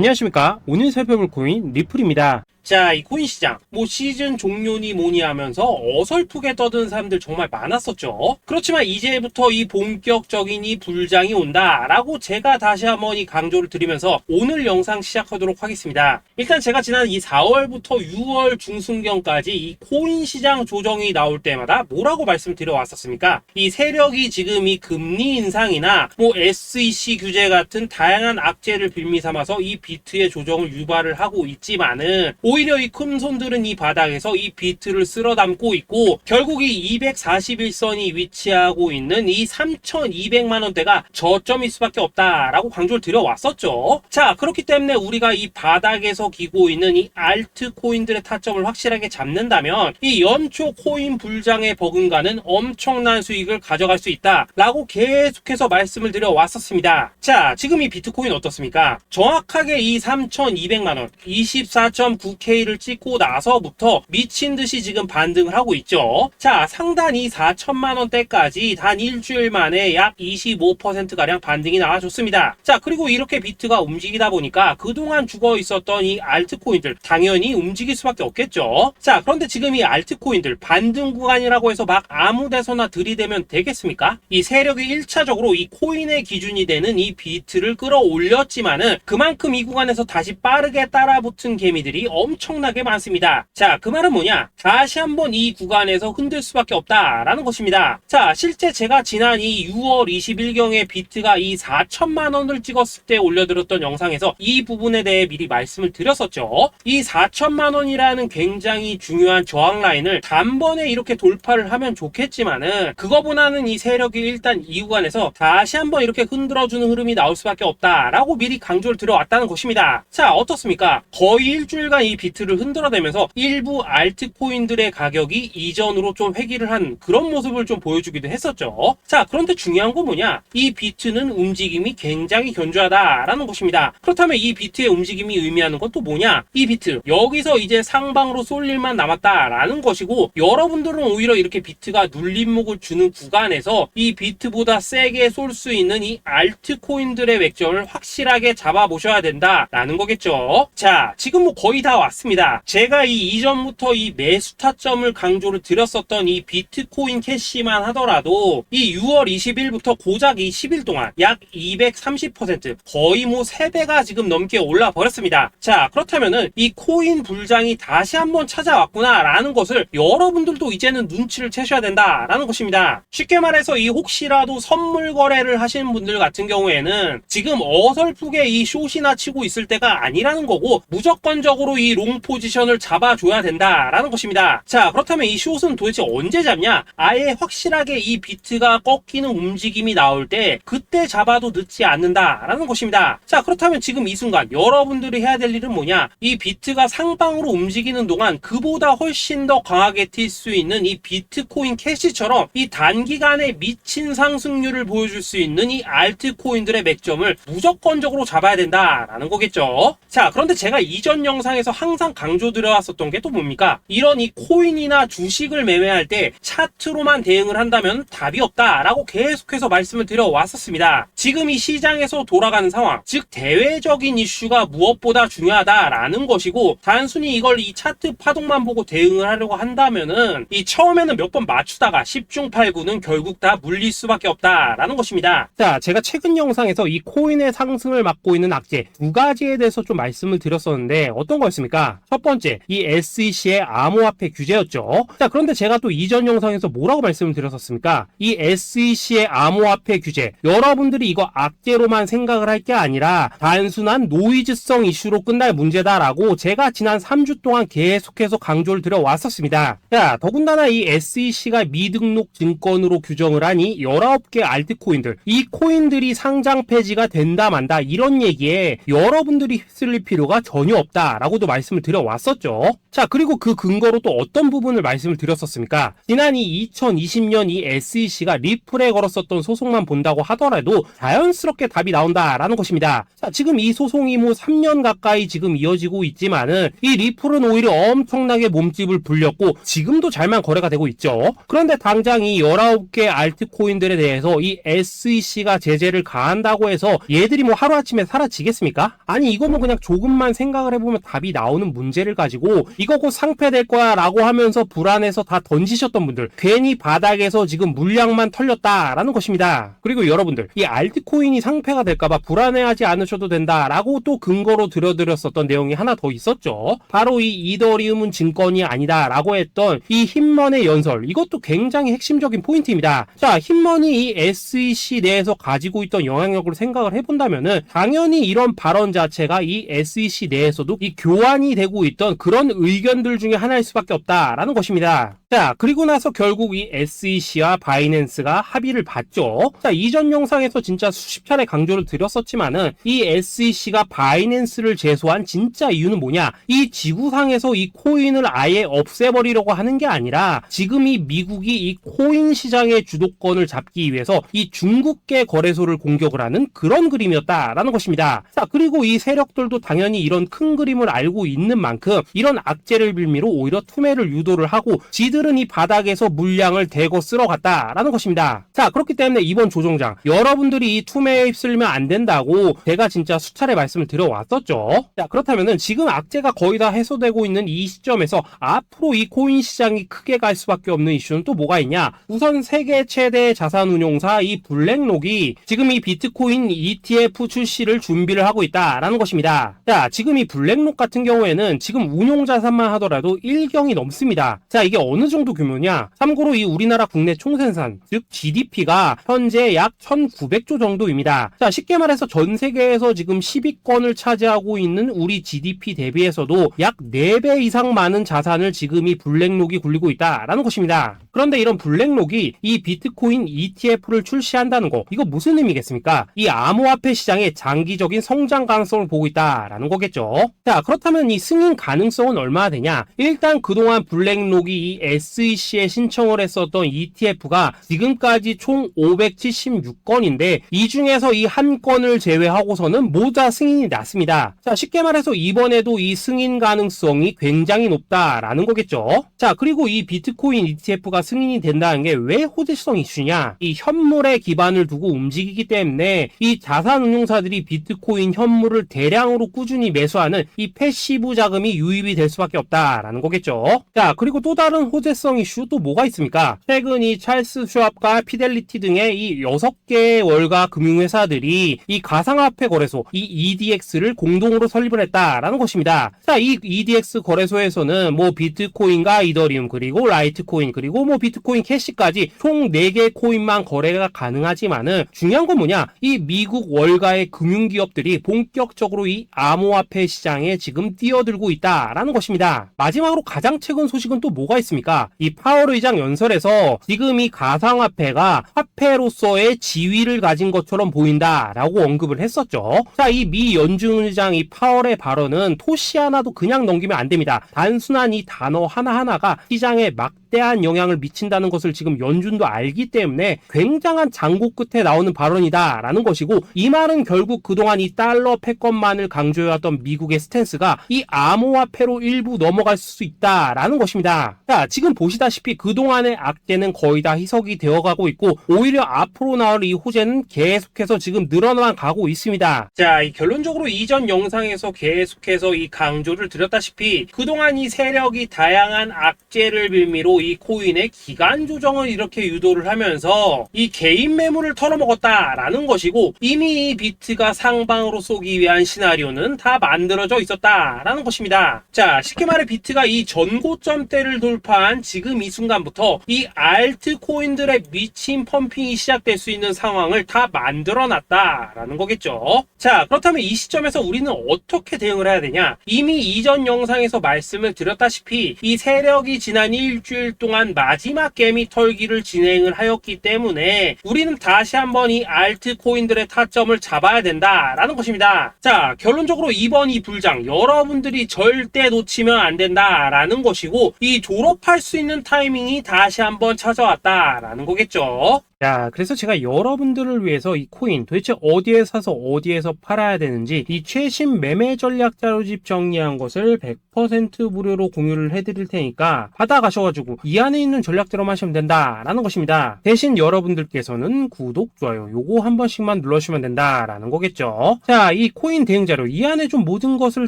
안녕하십니까. 오늘 살펴볼 코인 리플입니다. 자, 이 코인 시장 시즌 종료니 뭐니 하면서 어설프게 떠드는 사람들 정말 많았었죠. 그렇지만 이제부터 이 본격적인 이 불장이 온다라고 제가 다시 한번 이 강조를 드리면서 오늘 영상 시작하도록 하겠습니다. 일단 제가 지난 이 4월부터 6월 중순경까지 이 코인 시장 조정이 나올 때마다 뭐라고 말씀드려 왔었습니까? 이 세력이 지금 이 금리 인상이나 SEC 규제 같은 다양한 악재를 빌미 삼아서 이 비트의 조정을 유발을 하고 있지만은 오히려 이 큰 손들은 이 바닥에서 이 비트를 쓸어 담고 있고 결국 이 241선이 위치하고 있는 이 3,200만원대가 저점일 수밖에 없다라고 강조를 드려왔었죠. 자, 그렇기 때문에 우리가 이 바닥에서 기고 있는 이 알트코인들의 타점을 확실하게 잡는다면 이 연초 코인 불장에 버금가는 엄청난 수익을 가져갈 수 있다라고 계속해서 말씀을 드려왔었습니다. 자, 지금 이 비트코인 어떻습니까? 정확하게 이 3,200만원 24.9K를 찍고 나서부터 미친듯이 지금 반등을 하고 있죠. 자, 상단이 4천만원대까지 단 일주일 만에 약 25%가량 반등이 나와줬습니다. 자, 그리고 이렇게 비트가 움직이다 보니까 그동안 죽어 있었던 이 알트코인들 당연히 움직일 수밖에 없겠죠. 자, 그런데 지금 이 알트코인들 반등 구간이라고 해서 막 아무 데서나 들이대면 되겠습니까? 이 세력이 1차적으로 이 코인의 기준이 되는 이 비트를 끌어올렸지만은 그만큼 이 구간에서 다시 빠르게 따라붙은 개미들이 엄청나게 많습니다. 자, 그 말은 뭐냐? 다시 한번 이 구간에서 흔들 수밖에 없다라는 것입니다. 자, 실제 제가 지난 이 6월 20일경에 비트가 이 4천만원을 찍었을 때 올려드렸던 영상에서 이 부분에 대해 미리 말씀을 드렸었죠. 이 4천만원이라는 굉장히 중요한 저항 라인을 단번에 이렇게 돌파를 하면 좋겠지만은 그거보다는 이 세력이 일단 이 구간에서 다시 한번 이렇게 흔들어주는 흐름이 나올 수밖에 없다라고 미리 강조를 드려왔다는 것입니다. 자, 어떻습니까? 거의 일주일간 이 비트를 흔들어대면서 일부 알트코인들의 가격이 이전으로 좀 회귀를 한 그런 모습을 좀 보여주기도 했었죠. 자, 그런데 중요한 건 뭐냐? 이 비트는 움직임이 굉장히 견조하다라는 것입니다. 그렇다면 이 비트의 움직임이 의미하는 건 또 뭐냐? 이 비트 여기서 이제 상방으로 쏠 일만 남았다라는 것이고 여러분들은 오히려 이렇게 비트가 눌림목을 주는 구간에서 이 비트보다 세게 쏠 수 있는 이 알트코인들의 맥점을 확실하게 잡아보셔야 된다라는 거겠죠. 자, 지금 거의 다 왔습니다. 제가 이 이전부터 이 매수 타점을 강조를 드렸었던 이 비트코인 캐시만 하더라도 이 6월 20일부터 고작 이 10일 동안 약 230% 거의 3배가 지금 넘게 올라 버렸습니다. 자, 그렇다면은 이 코인 불장이 다시 한번 찾아왔구나 라는 것을 여러분들도 이제는 눈치를 채셔야 된다라는 것입니다. 쉽게 말해서 이 혹시라도 선물 거래를 하시는 분들 같은 경우에는 지금 어설프게 이 숏이나 치고 있을 때가 아니라는 거고 무조건적으로 이 롱 포지션을 잡아줘야 된다라는 것입니다. 자, 그렇다면 이 숏은 도대체 언제 잡냐? 아예 확실하게 이 비트가 꺾이는 움직임이 나올 때 그때 잡아도 늦지 않는다라는 것입니다. 자, 그렇다면 지금 이 순간 여러분들이 해야 될 일은 뭐냐? 이 비트가 상방으로 움직이는 동안 그보다 훨씬 더 강하게 튈 수 있는 이 비트코인 캐시처럼 이 단기간에 미친 상승률을 보여줄 수 있는 이 알트코인들의 맥점을 무조건적으로 잡아야 된다라는 거겠죠. 자, 그런데 제가 이전 영상에서 항상 강조드려왔었던 게 또 뭡니까? 이런 이 코인이나 주식을 매매할 때 차트로만 대응을 한다면 답이 없다라고 계속해서 말씀을 드려왔었습니다. 지금 이 시장에서 돌아가는 상황, 즉 대외적인 이슈가 무엇보다 중요하다라는 것이고 단순히 이걸 이 차트 파동만 보고 대응을 하려고 한다면은 이 처음에는 몇 번 맞추다가 10중 8구는 결국 다 물릴 수밖에 없다라는 것입니다. 자, 제가 최근 영상에서 이 코인의 상승을 막고 있는 악재 두 가지에 대해서 좀 말씀을 드렸었는데 어떤 거였습니까? 첫 번째, 이 SEC의 암호화폐 규제였죠. 자, 그런데 제가 또 이전 영상에서 뭐라고 말씀을 드렸었습니까? 이 SEC의 암호화폐 규제, 여러분들이 이거 악재로만 생각을 할 게 아니라 단순한 노이즈성 이슈로 끝날 문제다라고 제가 지난 3주 동안 계속해서 강조를 드려왔었습니다. 자, 더군다나 이 SEC가 미등록 증권으로 규정을 하니 19개 알트코인들, 이 코인들이 상장 폐지가 된다 만다 이런 얘기에 여러분들이 휩쓸릴 필요가 전혀 없다라고도 말씀을 말씀을 드려왔었죠. 자, 그리고 그 근거로 또 어떤 부분을 말씀을 드렸었습니까? 지난 이 2020년 이 SEC가 리플에 걸었었던 소송만 본다고 하더라도 자연스럽게 답이 나온다라는 것입니다. 자, 지금 이 소송이 뭐 3년 가까이 지금 이어지고 있지만은 이 리플은 오히려 엄청나게 몸집을 불렸고 지금도 잘만 거래가 되고 있죠. 그런데 당장 이 19개 알트코인들에 대해서 이 SEC가 제재를 가한다고 해서 얘들이 뭐 하루아침에 사라지겠습니까? 아니, 이거 뭐 그냥 조금만 생각을 해보면 답이 나오는 문제를 가지고 이거 곧 상폐될 거야 라고 하면서 불안해서 다 던지셨던 분들, 괜히 바닥에서 지금 물량만 털렸다라는 것입니다. 그리고 여러분들, 이 알트코인이 상폐가 될까봐 불안해하지 않으셔도 된다라고 또 근거로 들어드렸었던 내용이 하나 더 있었죠. 바로 이 이더리움은 증권이 아니다 라고 했던 이 힙먼의 연설, 이것도 굉장히 핵심적인 포인트입니다. 자, 힙먼이 이 SEC 내에서 가지고 있던 영향력을 생각을 해본다면은 당연히 이런 발언 자체가 이 SEC 내에서도 이 교환이 되고 있던 그런 의견들 중에 하나일 수밖에 없다라는 것입니다. 자, 그리고 나서 결국 이 SEC와 바이낸스가 합의를 봤죠. 자, 이전 영상에서 진짜 수십 차례 강조를 드렸었지만은 이 SEC가 바이낸스를 제소한 진짜 이유는 뭐냐? 이 지구상에서 이 코인을 아예 없애버리려고 하는 게 아니라 지금 이 미국이 이 코인 시장의 주도권을 잡기 위해서 이 중국계 거래소를 공격을 하는 그런 그림이었다라는 것입니다. 자, 그리고 이 세력들도 당연히 이런 큰 그림을 알고 있는 만큼 이런 악재를 빌미로 오히려 투매를 유도를 하고 지들은 이 바닥에서 물량을 대거 쓸어갔다라는 것입니다. 자, 그렇기 때문에 이번 조정장 여러분들이 이 투매에 휩쓸리면 안 된다고 제가 진짜 수차례 말씀을 드려왔었죠. 자, 그렇다면은 지금 악재가 거의 다 해소되고 있는 이 시점에서 앞으로 이 코인 시장이 크게 갈 수밖에 없는 이슈는 또 뭐가 있냐? 우선 세계 최대 자산운용사 이 블랙록이 지금 이 비트코인 ETF 출시를 준비를 하고 있다라는 것입니다. 자, 지금 이 블랙록 같은 경우에는 지금 운용 자산만 하더라도 1경이 넘습니다. 자, 이게 어느 정도 규모냐? 참고로 이 우리나라 국내 총생산, 즉 GDP가 현재 약 1900조 정도입니다. 자, 쉽게 말해서 전 세계에서 지금 10위권을 차지하고 있는 우리 GDP 대비해서도 약 4배 이상 많은 자산을 지금 이 블랙록이 굴리고 있다라는 것입니다. 그런데 이런 블랙록이 이 비트코인 ETF를 출시한다는 거, 이거 무슨 의미겠습니까? 이 암호화폐 시장의 장기적인 성장 가능성을 보고 있다라는 거겠죠. 자, 그렇다면 이 승인 가능성은 얼마나 되냐? 일단 그동안 블랙록이 이 SEC에 신청을 했었던 ETF가 지금까지 총 576건인데 이 중에서 이 한 건을 제외하고서는 모두 다 승인이 났습니다. 자, 쉽게 말해서 이번에도 이 승인 가능성이 굉장히 높다라는 거겠죠. 자, 그리고 이 비트코인 ETF가 승인이 된다는 게 왜 호재성 이슈냐? 이 현물에 기반을 두고 움직이기 때문에 이 자산운용사들이 비트코인 현물을 대량으로 꾸준히 매수하는 이 패시브 자금이 유입이 될 수밖에 없다라는 거겠죠. 자, 그리고 또 다른 호재성 이슈 또 뭐가 있습니까? 최근 이 찰스 슈왑과 피델리티 등의 이 6개의 월가 금융회사들이 이 가상화폐 거래소 이 EDX를 공동으로 설립을 했다라는 것입니다. 자, 이 EDX 거래소에서는 뭐 비트코인과 이더리움 그리고 라이트코인 그리고 뭐 비트코인 캐시까지 총 4개 코인만 거래가 가능하지만은 중요한 건 뭐냐? 이 미국 월가의 금융기업들이 본격적으로 이 암호화폐 시장에 지금 뛰어들고 있다라는 것입니다. 마지막으로 가장 최근 소식은 또 뭐가 있습니까? 이 파월 의장 연설에서 지금 이 가상화폐가 화폐로서의 지위를 가진 것처럼 보인다라고 언급을 했었죠. 자, 이 미 연준 의장 이 파월의 발언은 토시 하나도 그냥 넘기면 안 됩니다. 단순한 이 단어 하나하나가 시장에 막대한 영향을 미친다는 것을 지금 연준도 알기 때문에 굉장한 장고 끝에 나오는 발언이다라는 것이고, 이 말은 결국 그동안 이 달러 패권만을 강조해왔던 미국의 스탠스가 이 암호화폐로 일부 넘어갈 수 있다라는 것입니다. 자, 지금 보시다시피 그동안의 악재는 거의 다 희석이 되어가고 있고 오히려 앞으로 나올 이 호재는 계속해서 지금 늘어나만 가고 있습니다. 자, 이 결론적으로 이전 영상에서 계속해서 이 강조를 드렸다시피 그동안 이 세력이 다양한 악재를 빌미로 이 코인의 기간 조정을 이렇게 유도를 하면서 이 개인 매물을 털어먹었다라는 것이고, 이미 이 비트가 상방으로 쏘기 위한 시나리오는 다 만들어져 있었다라는 것입니다. 자, 쉽게 말해 비트가 이 전고점대를 돌파한 지금 이 순간부터 이 알트코인들의 미친 펌핑이 시작될 수 있는 상황을 다 만들어놨다라는 거겠죠. 자, 그렇다면 이 시점에서 우리는 어떻게 대응을 해야 되냐? 이미 이전 영상에서 말씀을 드렸다시피 이 세력이 지난 일주일 일주일 동안 마지막 개미 털기를 진행을 하였기 때문에 우리는 다시 한번 이 알트코인들의 타점을 잡아야 된다라는 것입니다. 자, 결론적으로 이번 이 불장 여러분들이 절대 놓치면 안 된다라는 것이고, 이 졸업할 수 있는 타이밍이 다시 한번 찾아왔다라는 거겠죠. 자, 그래서 제가 여러분들을 위해서 이 코인 도대체 어디에 사서 어디에서 팔아야 되는지 이 최신 매매 전략 자료집 정리한 것을 100% 무료로 공유를 해드릴 테니까 받아가셔가지고 이 안에 있는 전략대로만 하시면 된다라는 것입니다. 대신 여러분들께서는 구독, 좋아요 요거 한 번씩만 눌러주시면 된다라는 거겠죠. 자, 이 코인 대응 자료 이 안에 좀 모든 것을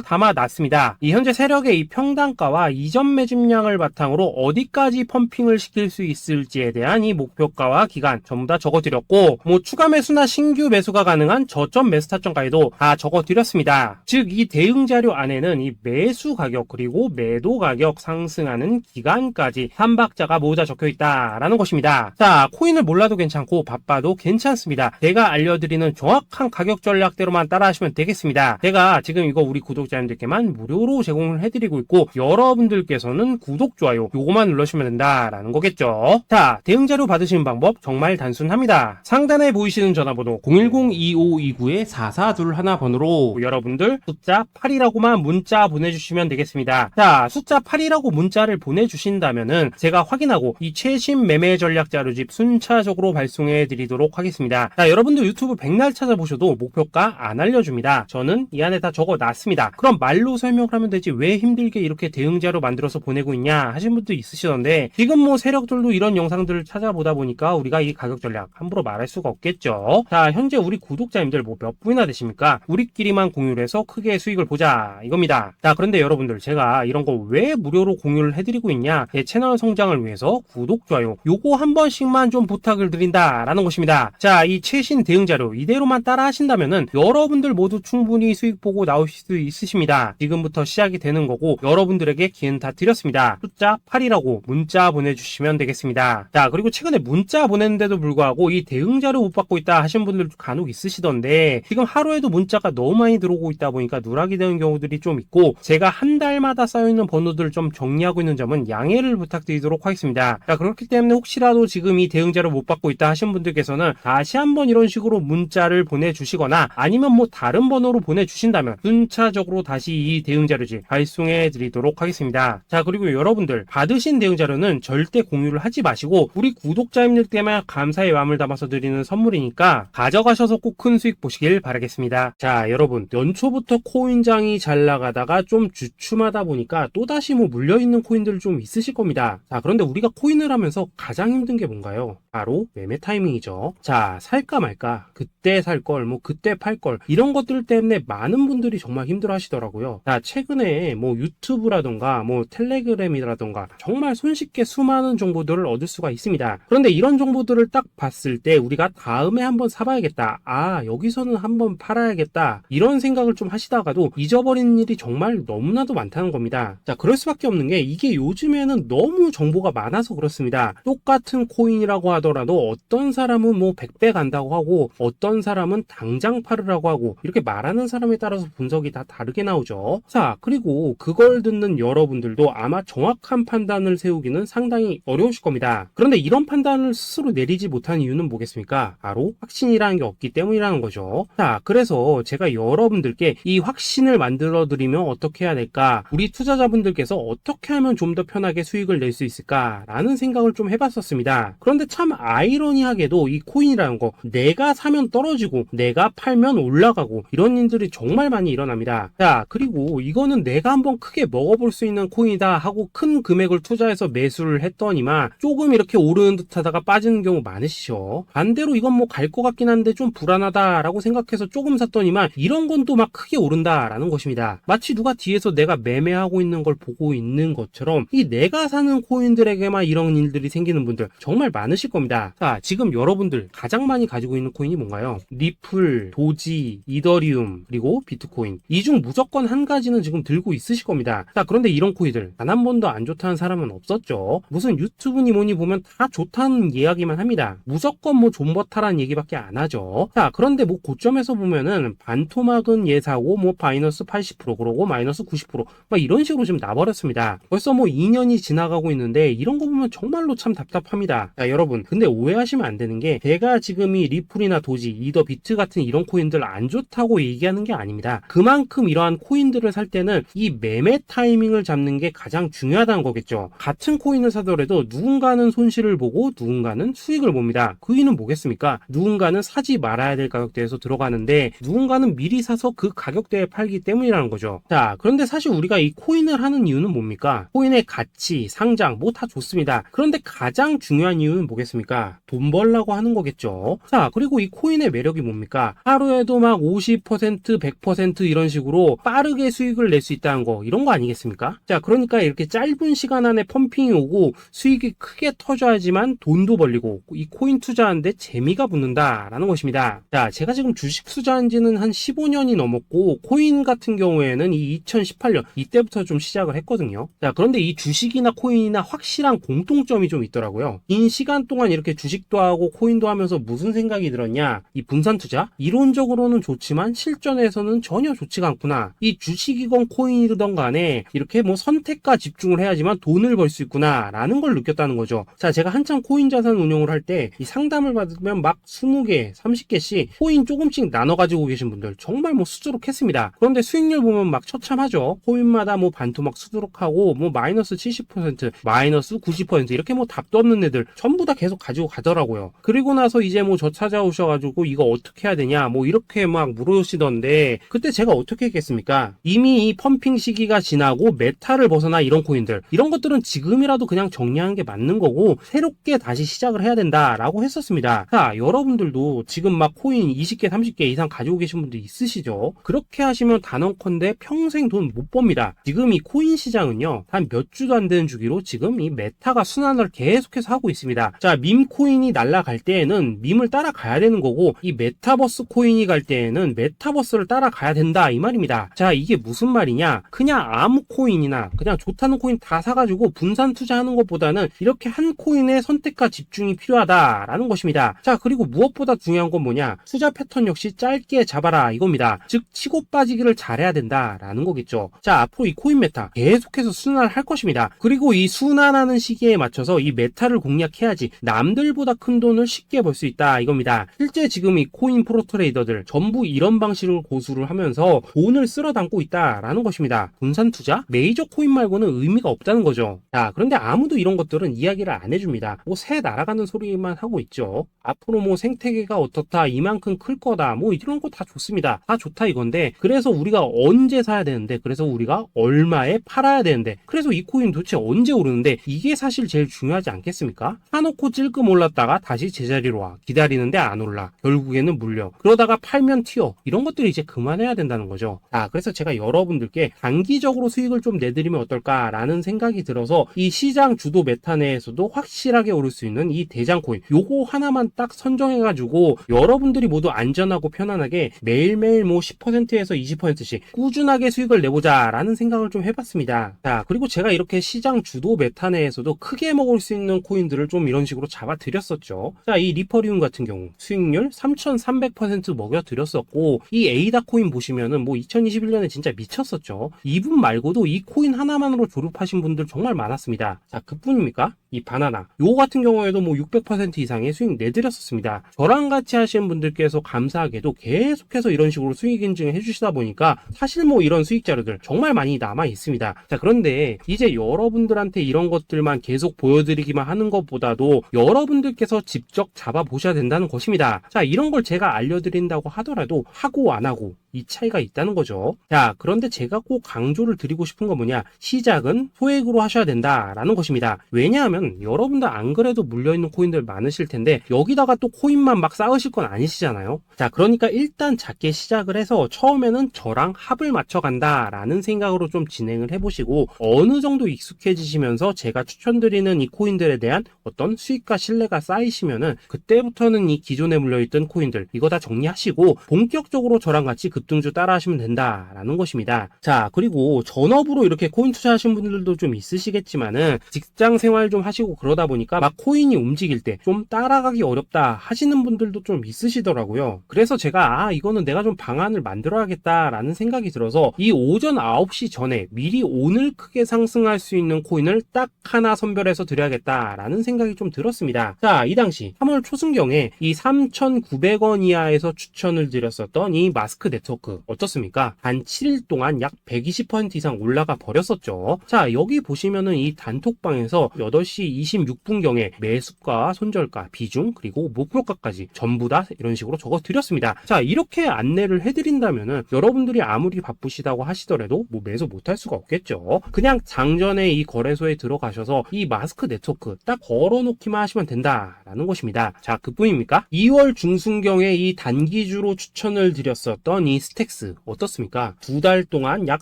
담아놨습니다. 이 현재 세력의 이 평단가와 이전 매집량을 바탕으로 어디까지 펌핑을 시킬 수 있을지에 대한 이 목표가와 기간 전부 다 적어드렸고, 뭐 추가 매수나 신규 매수가 가능한 저점 매수 타점까지도 다 적어드렸습니다. 즉 이 대응 자료 안에는 이 매수 가격 그리고 매도 가격 상승하는 기간까지 3박자가 모두 다 적혀있다라는 것입니다. 자, 코인을 몰라도 괜찮고 바빠도 괜찮습니다. 제가 알려드리는 정확한 가격 전략대로만 따라하시면 되겠습니다. 제가 지금 이거 우리 구독자님들께만 무료로 제공을 해드리고 있고, 여러분들께서는 구독, 좋아요 요거만 눌러주시면 된다라는 거겠죠. 자, 대응 자료 받으시는 방법 정말 단순합니다. 상단에 보이시는 전화번호 010-2529-4421번으로 여러분들 숫자 8이라고만 문자 보내주시면 되겠습니다. 자, 숫자 8이라고 문자를 보내주신다면은 제가 확인하고 이 최신 매매 전략 자료집 순차적으로 발송해 드리도록 하겠습니다. 자, 여러분들 유튜브 백날 찾아보셔도 목표가 안 알려줍니다. 저는 이 안에 다 적어놨습니다. 그럼 말로 설명을 하면 되지 왜 힘들게 이렇게 대응 자료 만들어서 보내고 있냐 하신 분도 있으시던데, 지금 뭐 세력들도 이런 영상들을 찾아보다 보니까 우리가 이 가격 전략 함부로 말할 수가 없겠죠. 자, 현재 우리 구독자님들 뭐 몇 분이나 되십니까? 우리끼리만 공유를 해서 크게 수익을 보자 이겁니다. 자, 그런데 여러분들 제가 이런 거 왜 무료로 공유를 해드리고 있냐? 제 채널 성장을 위해서 구독, 좋아요 요거 한 번씩만 좀 부탁을 드린다라는 것입니다. 자, 이 최신 대응 자료 이대로만 따라 하신다면은 여러분들 모두 충분히 수익 보고 나오실 수 있으십니다. 지금부터 시작이 되는 거고 여러분들에게 기회는 다 드렸습니다. 숫자 8이라고 문자 보내주시면 되겠습니다. 자, 그리고 최근에 문자 보냈는데도 불구하고 이 대응 자료 못 받고 있다 하신 분들도 간혹 있으시던데, 지금 하루에도 문자가 너무 많이 들어오고 있다 보니까 누락이 되는 경우들이 좀 있고, 제가 한 달마다 쌓여있는 번호들을 좀 정리하고 있는 점은 양해를 부탁드리도록 하겠습니다. 자, 그렇기 때문에 혹시라도 지금 이 대응 자료 못 받고 있다 하신 분들께서는 다시 한번 이런 식으로 문자를 보내주시거나 아니면 뭐 다른 번호로 보내주신다면 순차적으로 다시 이 대응 자료지 발송해 드리도록 하겠습니다. 자, 그리고 여러분들 받으신 대응 자료는 절대 공유를 하지 마시고 우리 구독자님들께만 감사의 마음을 담아서 드리는 선물이니까 가져가셔서 꼭 큰 수익 보시길 바라겠습니다. 자, 여러분 연초부터 코인장이 잘 나가다가 좀 주춤하다 보니까 또다시 뭐 물려있는 코인들 좀 있으실 겁니다. 자, 그런데 우리가 코인을 하면서 가장 힘든 게 뭔가요? 바로 매매 타이밍이죠. 자, 살까 말까, 그때 살 걸, 뭐 그때 팔 걸, 이런 것들 때문에 많은 분들이 정말 힘들어 하시더라고요. 자, 최근에 뭐 유튜브라던가 뭐 텔레그램이라던가 정말 손쉽게 수많은 정보들을 얻을 수가 있습니다. 그런데 이런 정보들을 딱 봤을 때 우리가 다음에 한번 사봐야겠다, 아 여기서는 한번 팔아야겠다, 이런 생각을 좀 하시다가도 잊어버리는 일이 정말 너무나도 많다는 겁니다. 자, 그럴 수밖에 없는 게 이게 요즘에는 너무 정보가 많아서 그렇습니다. 똑같은 코인이라고 하더라도 어떤 사람은 뭐 100배 간다고 하고 어떤 사람은 당장 팔으라고 하고, 이렇게 말하는 사람에 따라서 분석이 다 다르게 나오죠. 자, 그리고 그걸 듣는 여러분들도 아마 정확한 판단을 세우기는 상당히 어려우실 겁니다. 그런데 이런 판단을 스스로 내리지 못한 이유는 뭐겠습니까? 바로 확신이라는 게 없기 때문이라는 거죠. 자, 그래서 제가 여러분들께 이 확신을 만들어 드리면 어떻게 해야 될까, 우리 투자자분들께서 어떻게 하면 좀 더 편하게 수익을 낼 수 있을까 라는 생각을 좀 해봤었습니다. 그런데 참 아이러니하게도 이 코인이라는 거 내가 사면 떨어지고 내가 팔면 올라가고 이런 일들이 정말 많이 일어납니다. 자, 그리고 이거는 내가 한번 크게 먹어볼 수 있는 코인이다 하고 큰 금액을 투자해서 매수를 했더니만 조금 이렇게 오르는 듯 하다가 빠지는 경우 많으시죠. 반대로 이건 뭐 갈 것 같긴 한데 좀 불안하다라고 생각해서 조금 샀더니만 이런 건 또 막 크게 오른다라는 것입니다. 마치 누가 뒤에서 내가 매매하고 있는 걸 보고 있는 것처럼 이 내가 사는 코인들에게만 이런 일들이 생기는 분들 정말 많으실 겁니다. 자, 지금 여러분들 가장 많이 가지고 있는 코인이 뭔가요? 리플, 도지, 이더리움, 그리고 비트코인. 이 중 무조건 한 가지는 지금 들고 있으실 겁니다. 자, 그런데 이런 코인들 단 한 번도 안 좋다는 사람은 없었죠. 무슨 유튜브니 뭐니 보면 다 좋다는 이야기만 합니다. 합니다. 무조건 뭐 존버타라는 얘기밖에 안 하죠. 자, 그런데 뭐 고점에서 보면은 반토막은 예사고 뭐 마이너스 80% 그러고 마이너스 90%막 이런 식으로 지금 나버렸습니다. 벌써 뭐 2년이 지나가고 있는데 이런 거 보면 정말로 참 답답합니다. 자, 여러분, 근데 오해하시면 안 되는 게 제가 지금 이 리플이나 도지, 이더 비트 같은 이런 코인들 안 좋다고 얘기하는 게 아닙니다. 그만큼 이러한 코인들을 살 때는 이 매매 타이밍을 잡는 게 가장 중요하다는 거겠죠. 같은 코인을 사더라도 누군가는 손실을 보고 누군가는 수익을 봅니다. 그 이유는 뭐겠습니까? 누군가는 사지 말아야 될 가격대에서 들어가는데 누군가는 미리 사서 그 가격대에 팔기 때문이라는 거죠. 자, 그런데 사실 우리가 이 코인을 하는 이유는 뭡니까? 코인의 가치, 상장 뭐 다 좋습니다. 그런데 가장 중요한 이유는 뭐겠습니까? 돈 벌라고 하는 거겠죠. 자, 그리고 이 코인의 매력이 뭡니까? 하루에도 막 50%, 100% 이런 식으로 빠르게 수익을 낼 수 있다는 거, 이런 거 아니겠습니까? 자, 그러니까 이렇게 짧은 시간 안에 펌핑이 오고 수익이 크게 터져야지만 돈도 벌리고 이 코인 투자하는데 재미가 붙는다라는 것입니다. 자, 제가 지금 주식 투자한 지는 한 15년이 넘었고 코인 같은 경우에는 이 2018년 이때부터 좀 시작을 했거든요. 자, 그런데 이 주식이나 코인이나 확실한 공통점이 좀 있더라고요. 긴 시간 동안 이렇게 주식도 하고 코인도 하면서 무슨 생각이 들었냐? 이 분산 투자? 이론적으로는 좋지만 실전에서는 전혀 좋지가 않구나. 이 주식이건 코인이든 간에 이렇게 뭐 선택과 집중을 해야지만 돈을 벌 수 있구나 라는 걸 느꼈다는 거죠. 자, 제가 한참 코인 자산 운용을 할 때 이 상담을 받으면 막 20개, 30개씩 코인 조금씩 나눠 가지고 계신 분들 정말 뭐 수두룩했습니다. 그런데 수익률 보면 막 처참하죠. 코인마다 뭐 반토막 수두룩하고 뭐 마이너스 70%, 마이너스 90% 이렇게 뭐 답도 없는 애들 전부 다 계속 가지고 가더라고요. 그리고 나서 이제 뭐 저 찾아오셔가지고 이거 어떻게 해야 되냐 뭐 이렇게 막 물으시던데 그때 제가 어떻게 했겠습니까? 이미 이 펌핑 시기가 지나고 메타를 벗어나 이런 코인들 이런 것들은 지금이라도 그냥 정리하는 게 맞는 거고 새롭게 다시 시작을 해야 된다라고 했었습니다. 자, 여러분들도 지금 막 코인 20개, 30개 이상 가지고 계신 분들 있으시죠? 그렇게 하시면 단언컨대 평생 돈 못 법니다. 지금 이 코인 시장은요 한 몇 주도 안 되는 주기로 지금 이 메타가 순환을 계속해서 하고 있습니다. 자, 밈 코인이 날아갈 때에는 밈을 따라가야 되는 거고 이 메타버스 코인이 갈 때에는 메타버스를 따라가야 된다 이 말입니다. 자, 이게 무슨 말이냐? 그냥 아무 코인이나 그냥 좋다는 코인 다 사가지고 분산 투자하는 것보다는 이렇게 한 코인의 선택과 집중이 필요하다라는 것입니다. 자, 그리고 무엇보다 중요한 건 뭐냐? 투자 패턴 역시 짧게 잡아라 이겁니다. 즉 치고 빠지기를 잘해야 된다라는 거겠죠. 자, 앞으로 이 코인 메타 계속해서 순환을 할 것입니다. 그리고 이 순환하는 시기에 맞춰서 이 메타를 공략해야지 남들보다 큰 돈을 쉽게 벌 수 있다 이겁니다. 실제 지금 이 코인 프로 트레이더들 전부 이런 방식을 고수를 하면서 돈을 쓸어 담고 있다라는 것입니다. 분산 투자? 메이저 코인 말고는 의미가 없다는 거죠. 자, 그런데 아무도 이런 것들은 이야기를 안 해줍니다. 뭐 새 날아가는 소리만 하고 있죠. 앞으로 뭐 생태계가 어떻다, 이만큼 클 거다, 뭐 이런 거 다 좋습니다. 다 좋다 이건데 그래서 우리가 언제 사야 되는데 그래서 우리가 얼마에 팔아야 되는데 그래서 이 코인 도대체 언제 오르는데 이게 사실 제일 중요하지 않겠습니까? 사놓고 찔끔 올랐다가 다시 제자리로 와 기다리는데 안 올라 결국에는 물려 그러다가 팔면 튀어 이런 것들이 이제 그만해야 된다는 거죠. 아, 그래서 제가 여러분들께 단기적으로 수익을 좀 내드리면 어떨까라는 생각이 들어서 이 시장 주도 메타 내에서도 확실하게 오를 수 있는 이 대장 코인 요거 하나만 딱 선정해가지고 여러분들이 모두 안전하고 편안하게 매일매일 뭐 10%에서 20%씩 꾸준하게 수익을 내보자 라는 생각을 좀 해봤습니다. 자, 그리고 제가 이렇게 시장 주도 메타 내에서도 크게 먹을 수 있는 코인들을 좀 이런 식으로 잡아드렸었죠. 자, 이 리퍼리움 같은 경우 수익률 3300% 먹여드렸었고 이 에이다 코인 보시면은 뭐 2021년에 진짜 미쳤었죠. 이분 말고도 이 코인 하나만으로 졸업하신 분들 정말 많았습니다. 자, 그뿐입니까? 이 바나나 요거 같은 경우에도 뭐 600% 이상의 수익 내드렸었습니다. 저랑 같이 하시는 분들께서 감사하게도 계속해서 이런 식으로 수익 인증을 해주시다 보니까 사실 뭐 이런 수익 자료들 정말 많이 남아 있습니다. 자, 그런데 이제 여러분들한테 이런 것들만 계속 보여드리기만 하는 것보다도 여러분들께서 직접 잡아보셔야 된다는 것입니다. 자, 이런 걸 제가 알려드린다고 하더라도 하고 안 하고 이 차이가 있다는 거죠. 자, 그런데 제가 꼭 강조를 드리고 싶은 건 뭐냐? 시작은 소액으로 하셔야 된다라는 것입니다. 왜냐하면 여러분들 안 그래도 물려있는 코인들 많으실 텐데 여기다가 또 코인만 막 쌓으실 건 아니시잖아요. 자, 그러니까 일단 작게 시작을 해서 처음에는 저랑 합을 맞춰 간다라는 생각으로 좀 진행을 해보시고 어느 정도 익숙해지시면서 제가 추천드리는 이 코인들에 대한 어떤 수익과 신뢰가 쌓이시면은 그때부터는 이 기존에 물려있던 코인들 이거 다 정리하시고 본격적으로 저랑 같이 그 급등주 따라 하시면 된다라는 것입니다. 자, 그리고 전업으로 이렇게 코인 투자하신 분들도 좀 있으시겠지만은 직장 생활 좀 하시고 그러다 보니까 막 코인이 움직일 때 좀 따라가기 어렵다 하시는 분들도 좀 있으시더라고요. 그래서 제가 이거는 내가 좀 방안을 만들어야겠다라는 생각이 들어서 이 오전 9시 전에 미리 오늘 크게 상승할 수 있는 코인을 딱 하나 선별해서 드려야겠다라는 생각이 좀 들었습니다. 자, 이 당시 3월 초순경에 이 3,900원 이하에서 추천을 드렸었던 이 마스크 네트워크 어떻습니까? 단 7일 동안 약 120% 이상 올라가 버렸었죠. 자, 여기 보시면은 이 단톡방에서 8시 26분경에 매수가, 손절가, 비중, 그리고 목표가까지 전부 다 이런 식으로 적어 드렸습니다. 자, 이렇게 안내를 해드린다면은 여러분들이 아무리 바쁘시다고 하시더라도 뭐 매수 못할 수가 없겠죠. 그냥 장전에 이 거래소에 들어가셔서 이 마스크 네트워크 딱 걸어놓기만 하시면 된다라는 것입니다. 자, 그뿐입니까? 2월 중순경에 이 단기주로 추천을 드렸었던 이 스택스 어떻습니까? 2달 동안 약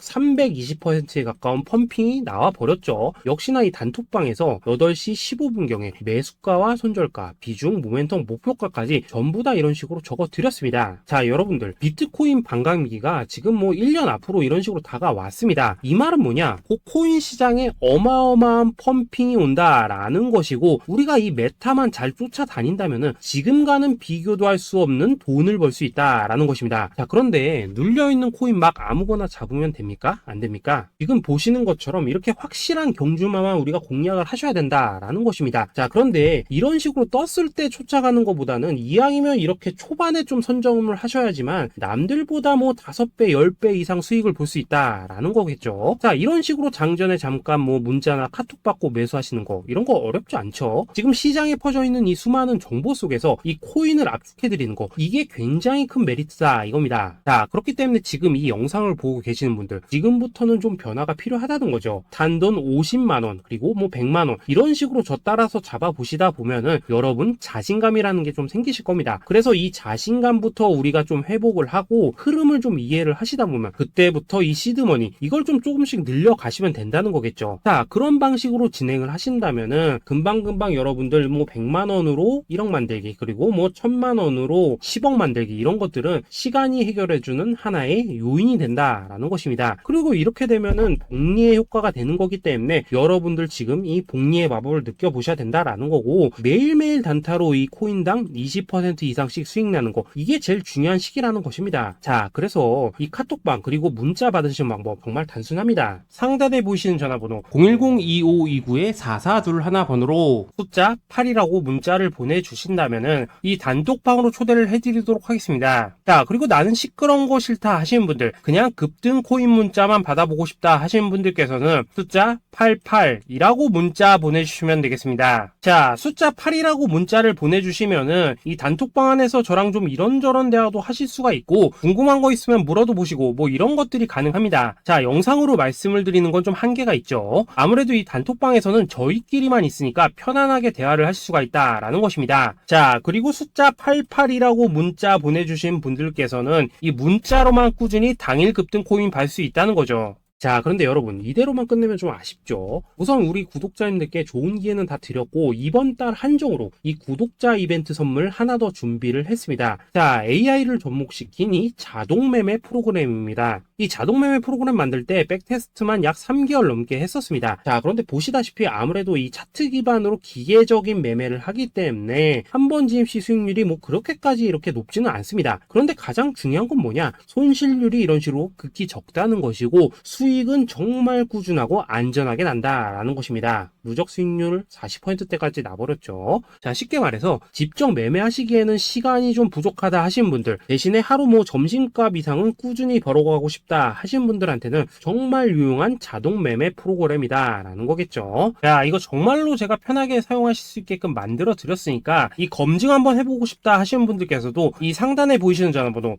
320%에 가까운 펌핑이 나와 버렸죠. 역시나 이 단톡방에서 8시 15분경에 매수가와 손절가, 비중, 모멘텀, 목표가까지 전부 다 이런 식으로 적어 드렸습니다. 자, 여러분들 비트코인 반감기가 지금 뭐 1년 앞으로 이런 식으로 다가왔습니다. 이 말은 뭐냐? 곧 코인 시장에 어마어마한 펌핑이 온다라는 것이고 우리가 이 메타만 잘 쫓아다닌다면은 지금과는 비교도 할 수 없는 돈을 벌 수 있다라는 것입니다. 자, 그런데 눌려있는 코인 막 아무거나 잡으면 됩니까? 안 됩니까? 지금 보시는 것처럼 이렇게 확실한 경주마만 우리가 공략을 하셔야 된다라는 것입니다. 자, 그런데 이런 식으로 떴을 때 쫓아가는 것보다는 이왕이면 이렇게 초반에 좀 선점을 하셔야지만 남들보다 뭐 5배, 10배 이상 수익을 볼 수 있다라는 거겠죠. 자, 이런 식으로 장전에 잠깐 뭐 문자나 카톡 받고 매수하시는 거 이런 거 어렵지 않죠. 지금 시장에 퍼져 있는 이 수많은 정보 속에서 이 코인을 압축해드리는 거 이게 굉장히 큰 메리트다 이겁니다. 자, 그렇기 때문에 지금 이 영상을 보고 계시는 분들 지금부터는 좀 변화가 필요하다는 거죠. 단돈 50만원 그리고 뭐 100만원 이런 식으로 저 따라서 잡아보시다 보면은 여러분 자신감이라는 게 좀 생기실 겁니다. 그래서 이 자신감부터 우리가 좀 회복을 하고 흐름을 좀 이해를 하시다 보면 그때부터 이 시드머니 이걸 좀 조금씩 늘려가시면 된다는 거겠죠. 자, 그런 방식으로 진행을 하신다면은 금방금방 여러분들 뭐 100만원으로 1억 만들기 그리고 뭐 1000만원으로 10억 만들기 이런 것들은 시간이 해결해주는 하나의 요인이 된다라는 것입니다. 그리고 이렇게 되면은 복리의 효과가 되는 거기 때문에 여러분들 지금 이 복리의 마법을 느껴보셔야 된다라는 거고 매일매일 단타로 이 코인당 20% 이상씩 수익 나는 거 이게 제일 중요한 시기라는 것입니다. 자, 그래서 이 카톡방 그리고 문자 받으시는 방법 정말 단순합니다. 상단에 보이시는 전화번호 010-2529-4421번으로 숫자 8이라고 문자를 보내주신다면은 이 단톡방으로 초대를 해드리도록 하겠습니다. 자, 그리고 나는 시끄러운 거 싫다 하시는 분들 그냥 급등 코인 문자만 받아보고 싶다 하시는 분들께서는 숫자 88이라고 문자 보내주시면 되겠습니다. 자, 숫자 8이라고 문자를 보내주시면은 이 단톡방 안에서 저랑 좀 이런저런 대화도 하실 수가 있고 궁금한 거 있으면 물어도 보시고 뭐 이런 것들이 가능합니다. 자, 영상으로 말씀을 드리는 건 좀 한계가 있죠. 아무래도 이 단톡방에서는 저희끼리만 있으니까 편안하게 대화를 하실 수가 있다라는 것입니다. 자, 그리고 숫자 88이라고 문자 보내주신 분들께서는 이 문자로만 꾸준히 당일 급등 코인 받을 수 있다는 거죠. 자, 그런데 여러분 이대로만 끝내면 좀 아쉽죠. 우선 우리 구독자님들께 좋은 기회는 다 드렸고 이번 달 한정으로 이 구독자 이벤트 선물 하나 더 준비를 했습니다. 자, AI를 접목시킨 이 자동매매 프로그램입니다. 이 자동매매 프로그램 만들 때 백테스트만 약 3개월 넘게 했었습니다. 자, 그런데 보시다시피 아무래도 이 차트 기반으로 기계적인 매매를 하기 때문에 한 번 지임 시 수익률이 뭐 그렇게까지 이렇게 높지는 않습니다. 그런데 가장 중요한 건 뭐냐? 손실률이 이런 식으로 극히 적다는 것이고 수익은 정말 꾸준하고 안전하게 난다라는 것입니다. 누적 수익률 40%대까지 나버렸죠. 자, 쉽게 말해서 직접 매매하시기에는 시간이 좀 부족하다 하신 분들 대신에 하루 뭐 점심값 이상은 꾸준히 벌어가고 싶다 하신 분들한테는 정말 유용한 자동 매매 프로그램이다 라는 거겠죠. 자, 이거 정말로 제가 편하게 사용하실 수 있게끔 만들어 드렸으니까 이 검증 한번 해보고 싶다 하시는 분들께서도 이 상단에 보이시는 전화번호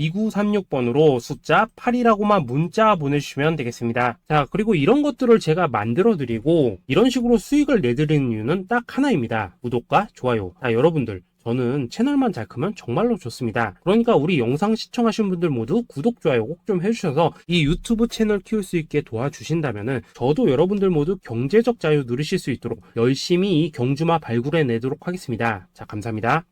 010-822-2936번으로 숫자 8이라고만 문자 보내주시면 되겠습니다. 자, 그리고 이런 것들을 제가 만들어 드리고 이런 식으로 수익을 내드리는 이유는 딱 하나입니다. 구독과 좋아요. 자, 여러분들 저는 채널만 잘 크면 정말로 좋습니다. 그러니까 우리 영상 시청하신 분들 모두 구독, 좋아요 꼭 좀 해주셔서 이 유튜브 채널 키울 수 있게 도와주신다면은 저도 여러분들 모두 경제적 자유 누리실 수 있도록 열심히 이 경주마 발굴해 내도록 하겠습니다. 자, 감사합니다.